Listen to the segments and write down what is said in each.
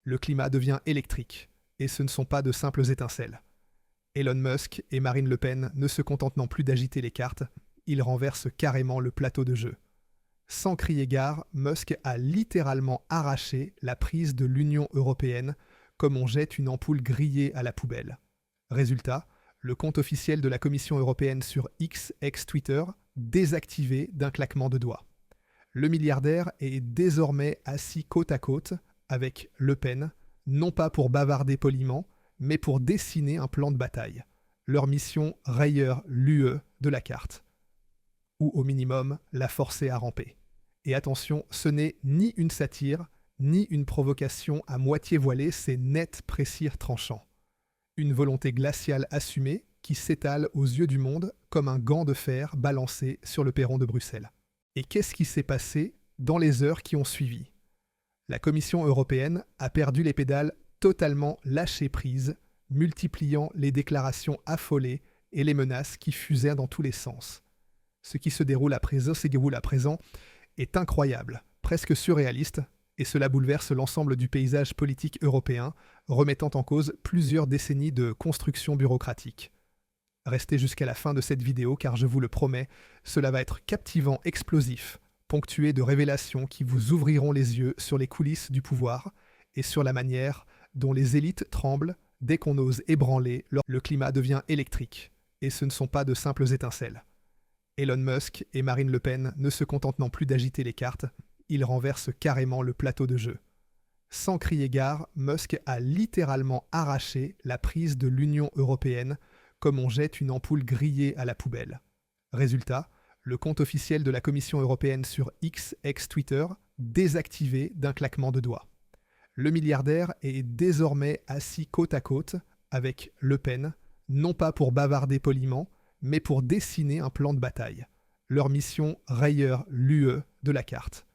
le climat devient électrique, et ce ne sont pas de simples étincelles. Elon Musk et Marine Le Pen ne se contentent non plus d'agiter les cartes, ils renversent carrément le plateau de jeu. Sans crier gare, Musk a littéralement arraché la prise de l'Union européenne comme on jette une ampoule grillée à la poubelle. Résultat, le compte officiel de la Commission européenne sur X, ex-Twitter, désactivé d'un claquement de doigts. Le milliardaire est désormais assis côte à côte avec Le Pen, non pas pour bavarder poliment, mais pour dessiner un plan de bataille. Leur mission rayeur l'UE de la carte. Ou au minimum, la forcer à ramper. Et attention, ce n'est ni une satire, ni une provocation à moitié voilée, c'est net, précis, tranchant. Une volonté glaciale assumée qui s'étale aux yeux du monde comme un gant de fer balancé sur le perron de Bruxelles. Et qu'est-ce qui s'est passé dans les heures qui ont suivi? La Commission européenne a perdu les pédales, totalement lâché prise, multipliant les déclarations affolées et les menaces qui fusèrent dans tous les sens. Ce qui se déroule à présent est incroyable, presque surréaliste, et cela bouleverse l'ensemble du paysage politique européen, remettant en cause plusieurs décennies de construction bureaucratique. Restez jusqu'à la fin de cette vidéo car je vous le promets, cela va être captivant, explosif, ponctué de révélations qui vous ouvriront les yeux sur les coulisses du pouvoir et sur la manière dont les élites tremblent dès qu'on ose ébranler le climat devient électrique, et ce ne sont pas de simples étincelles. Elon Musk et Marine Le Pen ne se contentent non plus d'agiter les cartes, ils renversent carrément le plateau de jeu. Sans crier gare, Musk a littéralement arraché la prise de l'Union européenne comme on jette une ampoule grillée à la poubelle. Résultat, le compte officiel de la Commission européenne sur X, ex-Twitter, désactivé d'un claquement de doigts. Le milliardaire est désormais assis côte à côte avec Le Pen, non pas pour bavarder poliment, mais pour dessiner un plan de bataille. Leur mission rayeur l'UE de la carte.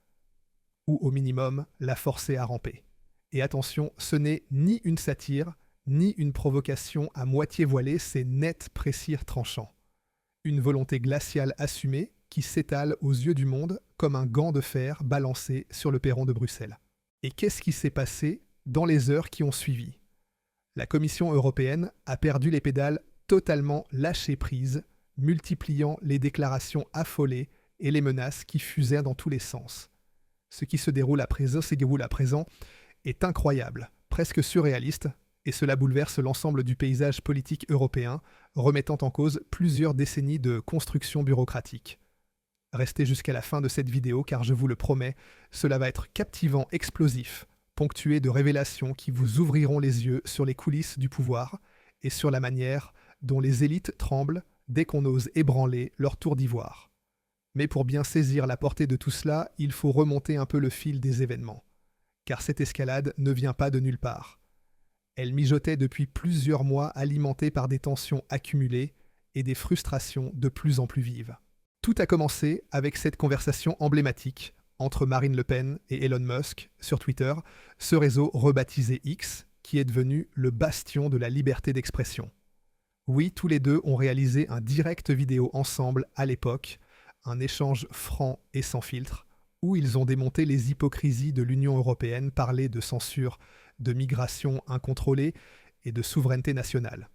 Ou au minimum, la forcer à ramper. Et attention, ce n'est ni une satire, ni une provocation à moitié voilée, c'est net, précis, tranchant. Une volonté glaciale assumée qui s'étale aux yeux du monde comme un gant de fer balancé sur le perron de Bruxelles. Et qu'est-ce qui s'est passé dans les heures qui ont suivi? La Commission européenne a perdu les pédales, totalement lâché prise, multipliant les déclarations affolées et les menaces qui fusèrent dans tous les sens. Ce qui se déroule à présent est incroyable, presque surréaliste, et cela bouleverse l'ensemble du paysage politique européen, remettant en cause plusieurs décennies de construction bureaucratique. Restez jusqu'à la fin de cette vidéo car je vous le promets, cela va être captivant, explosif, ponctué de révélations qui vous ouvriront les yeux sur les coulisses du pouvoir et sur la manière dont les élites tremblent dès qu'on ose ébranler leur tour d'ivoire. Mais pour bien saisir la portée de tout cela, il faut remonter un peu le fil des événements. Car cette escalade ne vient pas de nulle part. Elle mijotait depuis plusieurs mois, alimentée par des tensions accumulées et des frustrations de plus en plus vives. Tout a commencé avec cette conversation emblématique entre Marine Le Pen et Elon Musk sur Twitter, ce réseau rebaptisé X, qui est devenu le bastion de la liberté d'expression. Oui, tous les deux ont réalisé un direct vidéo ensemble à l'époque, un échange franc et sans filtre, où ils ont démonté les hypocrisies de l'Union européenne, parlé de censure, de migration incontrôlée et de souveraineté nationale.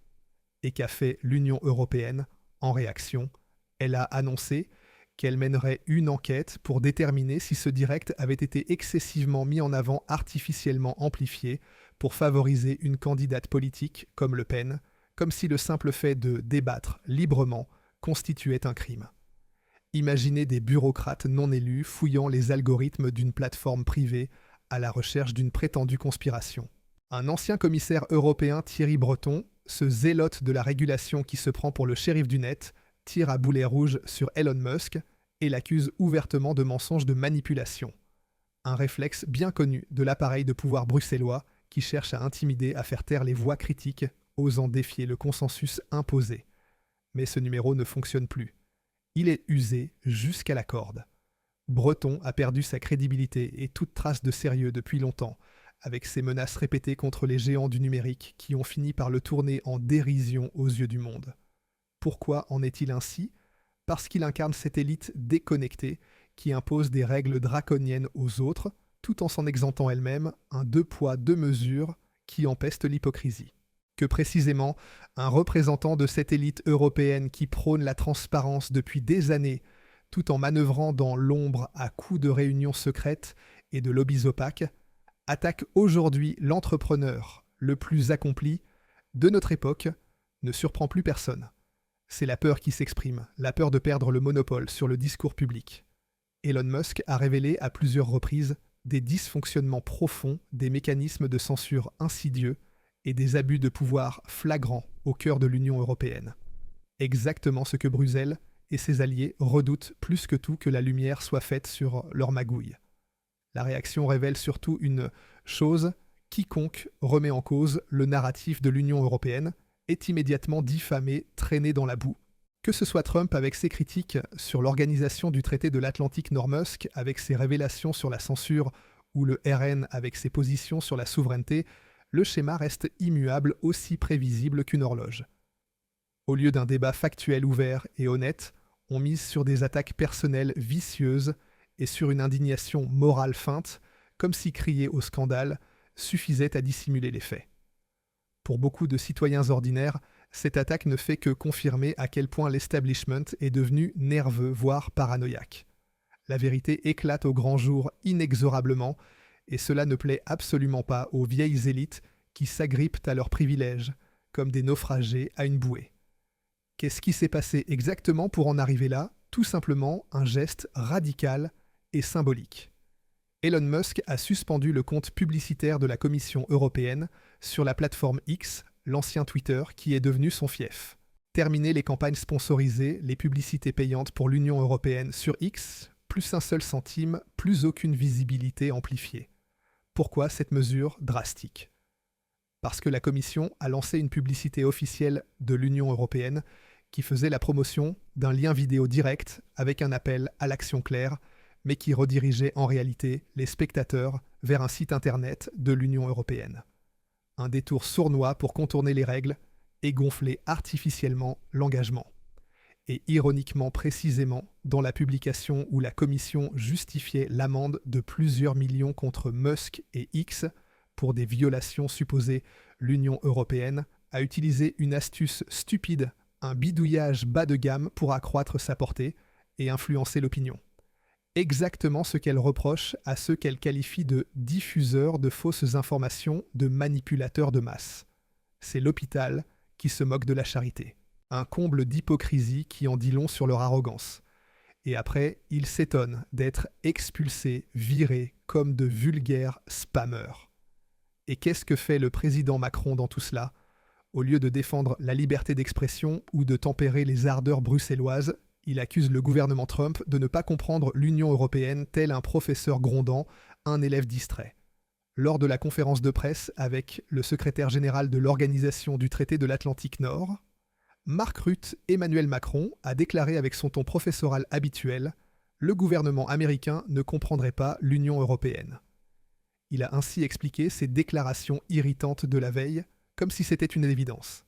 Et qu'a fait l'Union européenne en réaction? Elle a annoncé qu'elle mènerait une enquête pour déterminer si ce direct avait été excessivement mis en avant, artificiellement amplifié, pour favoriser une candidate politique comme Le Pen, comme si le simple fait de débattre librement constituait un crime. Imaginez des bureaucrates non élus fouillant les algorithmes d'une plateforme privée à la recherche d'une prétendue conspiration. Un ancien commissaire européen, Thierry Breton, ce zélote de la régulation qui se prend pour le shérif du net, tire à boulet rouge sur Elon Musk et l'accuse ouvertement de mensonges de manipulation. Un réflexe bien connu de l'appareil de pouvoir bruxellois qui cherche à intimider, à faire taire les voix critiques, osant défier le consensus imposé. Mais ce numéro ne fonctionne plus. Il est usé jusqu'à la corde. Breton a perdu sa crédibilité et toute trace de sérieux depuis longtemps, avec ses menaces répétées contre les géants du numérique qui ont fini par le tourner en dérision aux yeux du monde. Pourquoi en est-il ainsi? Parce qu'il incarne cette élite déconnectée qui impose des règles draconiennes aux autres, tout en s'en exemptant elle-même, un deux poids, deux mesures qui empeste l'hypocrisie. Que précisément, un représentant de cette élite européenne qui prône la transparence depuis des années, tout en manœuvrant dans l'ombre à coups de réunions secrètes et de lobbies opaques, attaque aujourd'hui l'entrepreneur le plus accompli de notre époque, ne surprend plus personne. C'est la peur qui s'exprime, la peur de perdre le monopole sur le discours public. Elon Musk a révélé à plusieurs reprises des dysfonctionnements profonds des mécanismes de censure insidieux et des abus de pouvoir flagrants au cœur de l'Union européenne. Exactement ce que Bruxelles et ses alliés redoutent plus que tout que la lumière soit faite sur leur magouille. La réaction révèle surtout une chose: quiconque remet en cause le narratif de l'Union européenne est immédiatement diffamé, traîné dans la boue. Que ce soit Trump avec ses critiques sur l'organisation du traité de l'Atlantique Nord-Musk, avec ses révélations sur la censure, ou le RN avec ses positions sur la souveraineté, le schéma reste immuable, aussi prévisible qu'une horloge. Au lieu d'un débat factuel ouvert et honnête, on mise sur des attaques personnelles vicieuses et sur une indignation morale feinte, comme si crier au scandale suffisait à dissimuler les faits. Pour beaucoup de citoyens ordinaires, cette attaque ne fait que confirmer à quel point l'establishment est devenu nerveux, voire paranoïaque. La vérité éclate au grand jour inexorablement, et cela ne plaît absolument pas aux vieilles élites qui s'agrippent à leurs privilèges, comme des naufragés à une bouée. Qu'est-ce qui s'est passé exactement pour en arriver là? Tout simplement un geste radical et symbolique. Elon Musk a suspendu le compte publicitaire de la Commission européenne sur la plateforme X, l'ancien Twitter, qui est devenu son fief. Terminer les campagnes sponsorisées, les publicités payantes pour l'Union européenne sur X, plus un seul centime, plus aucune visibilité amplifiée. Pourquoi cette mesure drastique? Parce que la Commission a lancé une publicité officielle de l'Union européenne qui faisait la promotion d'un lien vidéo direct avec un appel à l'action claire, mais qui redirigeait en réalité les spectateurs vers un site internet de l'Union européenne. Un détour sournois pour contourner les règles et gonfler artificiellement l'engagement. Et ironiquement précisément dans la publication où la Commission justifiait l'amende de plusieurs millions contre Musk et X pour des violations supposées, l'Union européenne a utilisé une astuce stupide, un bidouillage bas de gamme pour accroître sa portée et influencer l'opinion. Exactement ce qu'elle reproche à ceux qu'elle qualifie de diffuseurs de fausses informations, de manipulateurs de masse. C'est l'hôpital qui se moque de la charité. Un comble d'hypocrisie qui en dit long sur leur arrogance. Et après, ils s'étonnent d'être expulsés, virés comme de vulgaires spammers. Et qu'est-ce que fait le président Macron dans tout cela? Au lieu de défendre la liberté d'expression ou de tempérer les ardeurs bruxelloises, il accuse le gouvernement Trump de ne pas comprendre l'Union européenne tel un professeur grondant, un élève distrait. Lors de la conférence de presse avec le secrétaire général de l'Organisation du traité de l'Atlantique Nord, Mark Rutte Emmanuel Macron a déclaré avec son ton professoral habituel « Le gouvernement américain ne comprendrait pas l'Union européenne ». Il a ainsi expliqué ses déclarations irritantes de la veille, comme si c'était une évidence.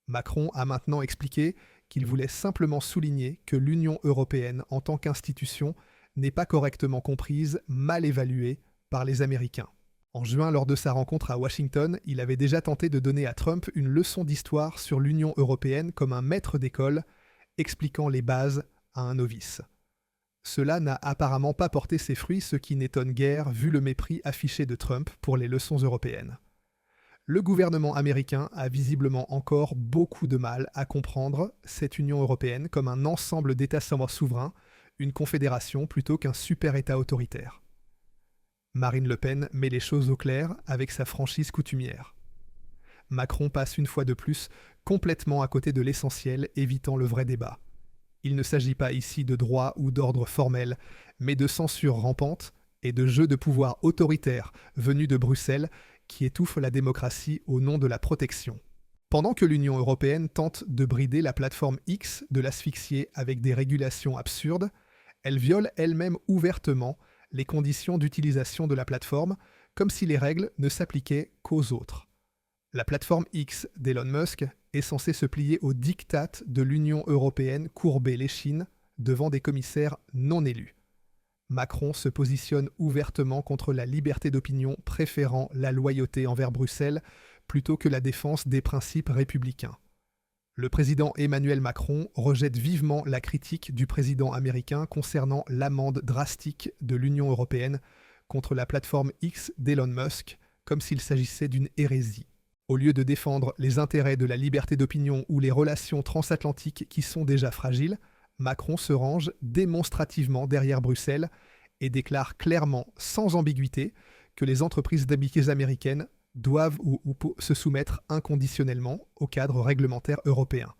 Macron a maintenant expliqué qu'il voulait simplement souligner que l'Union européenne en tant qu'institution n'est pas correctement comprise, mal évaluée par les Américains. En juin, lors de sa rencontre à Washington, il avait déjà tenté de donner à Trump une leçon d'histoire sur l'Union européenne comme un maître d'école, expliquant les bases à un novice. Cela n'a apparemment pas porté ses fruits, ce qui n'étonne guère vu le mépris affiché de Trump pour les leçons européennes. Le gouvernement américain a visiblement encore beaucoup de mal à comprendre cette Union européenne comme un ensemble d'États souverains, une confédération plutôt qu'un super-État autoritaire. Marine Le Pen met les choses au clair avec sa franchise coutumière. Macron passe une fois de plus complètement à côté de l'essentiel, évitant le vrai débat. Il ne s'agit pas ici de droit ou d'ordre formel, mais de censure rampante et de jeu de pouvoir autoritaire venu de Bruxelles qui étouffe la démocratie au nom de la protection. Pendant que l'Union européenne tente de brider la plateforme X, de l'asphyxier avec des régulations absurdes, elle viole elle-même ouvertement les conditions d'utilisation de la plateforme, comme si les règles ne s'appliquaient qu'aux autres. La plateforme X d'Elon Musk est censée se plier aux diktats de l'Union européenne courber l'échine devant des commissaires non élus. Macron se positionne ouvertement contre la liberté d'opinion, préférant la loyauté envers Bruxelles plutôt que la défense des principes républicains. Le président Emmanuel Macron rejette vivement la critique du président américain concernant l'amende drastique de l'Union européenne contre la plateforme X d'Elon Musk, comme s'il s'agissait d'une hérésie. Au lieu de défendre les intérêts de la liberté d'opinion ou les relations transatlantiques qui sont déjà fragiles, Macron se range démonstrativement derrière Bruxelles et déclare clairement, sans ambiguïté, que les entreprises d'habiletés américaines doivent se soumettre inconditionnellement au cadre réglementaire européen.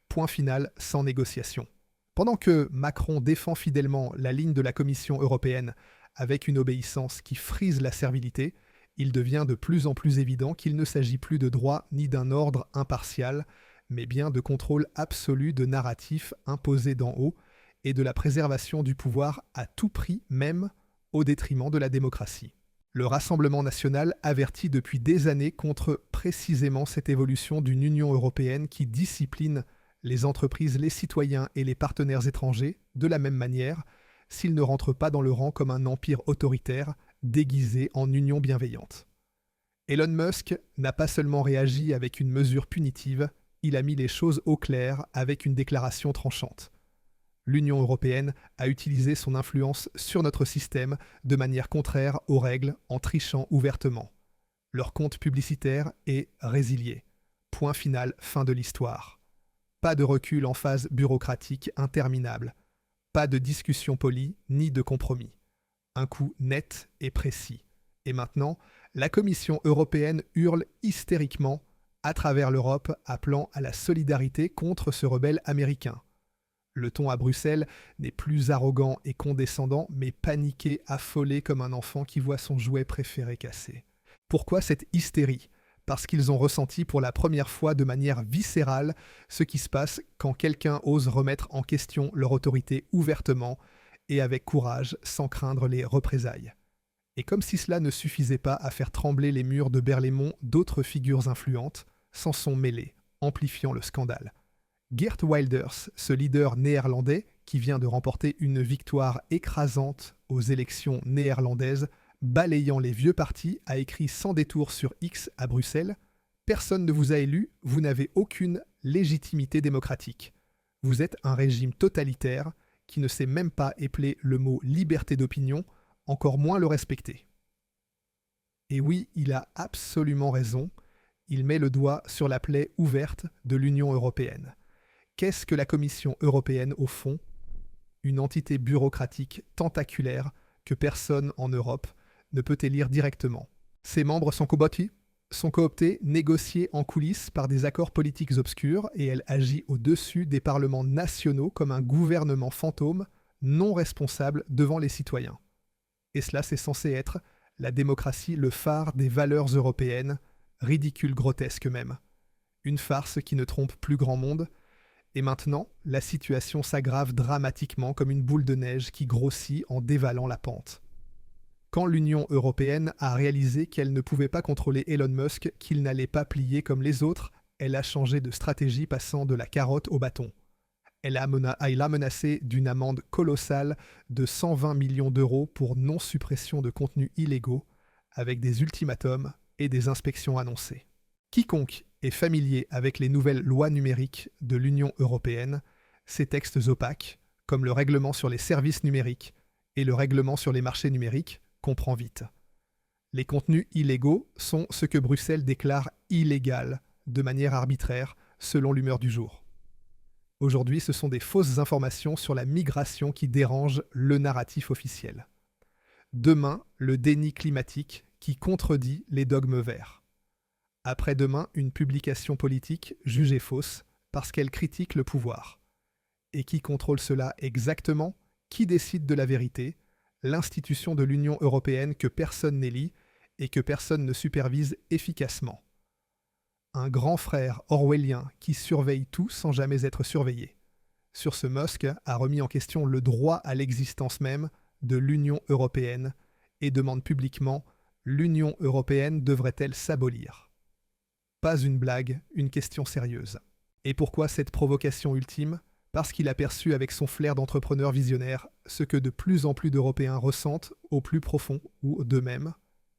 Point final, sans négociation. Pendant que Macron défend fidèlement la ligne de la Commission européenne avec une obéissance qui frise la servilité, il devient de plus en plus évident qu'il ne s'agit plus de droit ni d'un ordre impartial, mais bien de contrôle absolu de narratifs imposés d'en haut et de la préservation du pouvoir à tout prix, même au détriment de la démocratie. Le Rassemblement national avertit depuis des années contre précisément cette évolution d'une Union européenne qui discipline les entreprises, les citoyens et les partenaires étrangers de la même manière s'ils ne rentrent pas dans le rang comme un empire autoritaire déguisé en union bienveillante. Elon Musk n'a pas seulement réagi avec une mesure punitive, il a mis les choses au clair avec une déclaration tranchante. L'Union européenne a utilisé son influence sur notre système de manière contraire aux règles en trichant ouvertement. Leur compte publicitaire est résilié. Point final, fin de l'histoire. Pas de recul en phase bureaucratique interminable. Pas de discussion polie ni de compromis. Un coup net et précis. Et maintenant, la Commission européenne hurle hystériquement à travers l'Europe appelant à la solidarité contre ce rebelle américain. Le ton à Bruxelles n'est plus arrogant et condescendant, mais paniqué, affolé comme un enfant qui voit son jouet préféré cassé. Pourquoi cette hystérie ? Parce qu'ils ont ressenti pour la première fois de manière viscérale ce qui se passe quand quelqu'un ose remettre en question leur autorité ouvertement et avec courage, sans craindre les représailles. Et comme si cela ne suffisait pas à faire trembler les murs de Berlaymont, d'autres figures influentes s'en sont mêlées, amplifiant le scandale. Geert Wilders, ce leader néerlandais qui vient de remporter une victoire écrasante aux élections néerlandaises, balayant les vieux partis, a écrit sans détour sur X à Bruxelles « Personne ne vous a élu, vous n'avez aucune légitimité démocratique. Vous êtes un régime totalitaire qui ne sait même pas épeler le mot liberté d'opinion, encore moins le respecter. » Et oui, il a absolument raison, il met le doigt sur la plaie ouverte de l'Union européenne. Qu'est-ce que la Commission européenne au fond ? Une entité bureaucratique tentaculaire que personne en Europe ne peut élire directement. Ses membres sont cooptés, négociés en coulisses par des accords politiques obscurs et elle agit au-dessus des parlements nationaux comme un gouvernement fantôme non responsable devant les citoyens. Et cela, c'est censé être la démocratie, le phare des valeurs européennes, ridicule, grotesque même. Une farce qui ne trompe plus grand monde. Et maintenant, la situation s'aggrave dramatiquement comme une boule de neige qui grossit en dévalant la pente. Quand l'Union européenne a réalisé qu'elle ne pouvait pas contrôler Elon Musk, qu'il n'allait pas plier comme les autres, elle a changé de stratégie passant de la carotte au bâton. Elle a menacé d'une amende colossale de 120 millions d'euros pour non-suppression de contenus illégaux, avec des ultimatums et des inspections annoncées. Quiconque est familier avec les nouvelles lois numériques de l'Union européenne, ces textes opaques, comme le règlement sur les services numériques et le règlement sur les marchés numériques, comprend vite. Les contenus illégaux sont ce que Bruxelles déclare illégal, de manière arbitraire, selon l'humeur du jour. Aujourd'hui, ce sont des fausses informations sur la migration qui dérangent le narratif officiel. Demain, le déni climatique qui contredit les dogmes verts. Après-demain, une publication politique jugée fausse parce qu'elle critique le pouvoir. Et qui contrôle cela exactement ? Qui décide de la vérité ? L'institution de l'Union européenne que personne n'élit et que personne ne supervise efficacement. Un grand frère orwellien qui surveille tout sans jamais être surveillé. Sur ce, Musk a remis en question le droit à l'existence même de l'Union européenne et demande publiquement « L'Union européenne devrait-elle s'abolir ?» Pas une blague, une question sérieuse. Et pourquoi cette provocation ultime ? parce qu'il a perçu avec son flair d'entrepreneur visionnaire ce que de plus en plus d'Européens ressentent au plus profond ou d'eux-mêmes.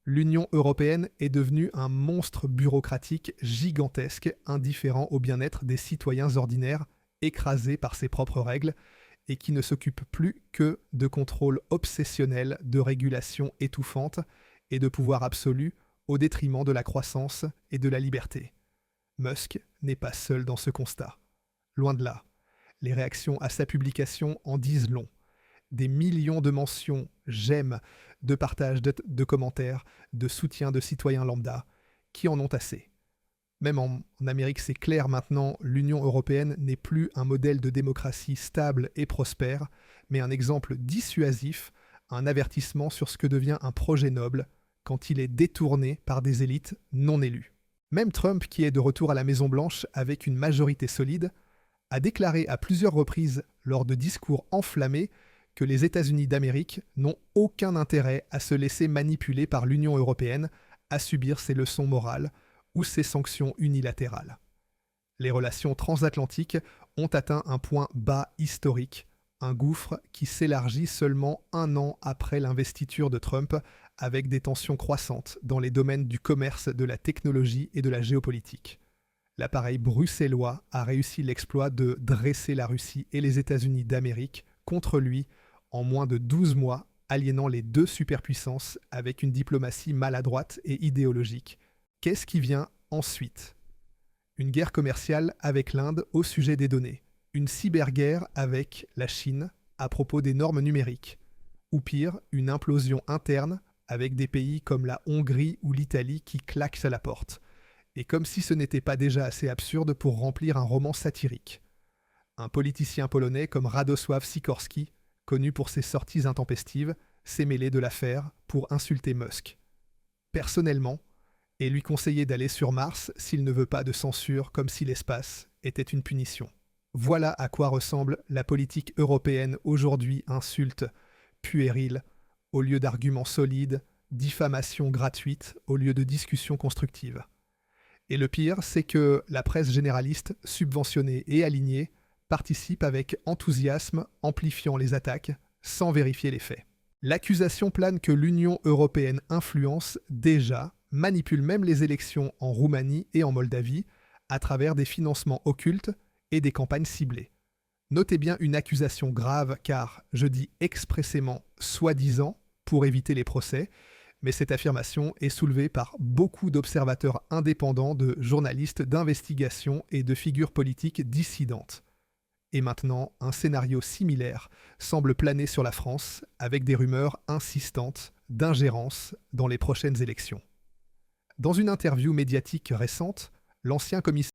L'Union européenne est devenue un monstre bureaucratique gigantesque, indifférent au bien-être des citoyens ordinaires, écrasés par ses propres règles, et qui ne s'occupe plus que de contrôle obsessionnel, de régulation étouffante et de pouvoir absolu au détriment de la croissance et de la liberté. Musk n'est pas seul dans ce constat. Loin de là. Les réactions à sa publication en disent long. Des millions de mentions, j'aime, de partages, de commentaires, de soutien de citoyens lambda, qui en ont assez. Même en Amérique, c'est clair maintenant, l'Union européenne n'est plus un modèle de démocratie stable et prospère, mais un exemple dissuasif, un avertissement sur ce que devient un projet noble quand il est détourné par des élites non élues. Même Trump, qui est de retour à la Maison-Blanche avec une majorité solide, a déclaré à plusieurs reprises lors de discours enflammés que les États-Unis d'Amérique n'ont aucun intérêt à se laisser manipuler par l'Union européenne, à subir ses leçons morales ou ses sanctions unilatérales. Les relations transatlantiques ont atteint un point bas historique, un gouffre qui s'élargit seulement un an après l'investiture de Trump, avec des tensions croissantes dans les domaines du commerce, de la technologie et de la géopolitique. L'appareil bruxellois a réussi l'exploit de dresser la Russie et les États-Unis d'Amérique contre lui en moins de 12 mois, aliénant les deux superpuissances avec une diplomatie maladroite et idéologique. Qu'est-ce qui vient ensuite ? Une guerre commerciale avec l'Inde au sujet des données. Une cyberguerre avec la Chine à propos des normes numériques. Ou pire, une implosion interne avec des pays comme la Hongrie ou l'Italie qui claquent à la porte. Et comme si ce n'était pas déjà assez absurde pour remplir un roman satirique. Un politicien polonais comme Radosław Sikorski, connu pour ses sorties intempestives, s'est mêlé de l'affaire pour insulter Musk. Personnellement, et lui conseiller d'aller sur Mars s'il ne veut pas de censure comme si l'espace était une punition. Voilà à quoi ressemble la politique européenne aujourd'hui, insulte puérile au lieu d'arguments solides, diffamation gratuite au lieu de discussions constructives. Et le pire, c'est que la presse généraliste, subventionnée et alignée, participe avec enthousiasme, amplifiant les attaques, sans vérifier les faits. L'accusation plane que l'Union européenne influence déjà, manipule même les élections en Roumanie et en Moldavie, à travers des financements occultes et des campagnes ciblées. Notez bien une accusation grave car, je dis expressément soi-disant, pour éviter les procès, mais cette affirmation est soulevée par beaucoup d'observateurs indépendants, de journalistes d'investigation et de figures politiques dissidentes. Et maintenant, un scénario similaire semble planer sur la France, avec des rumeurs insistantes d'ingérence dans les prochaines élections. Dans une interview médiatique récente, l'ancien commissaire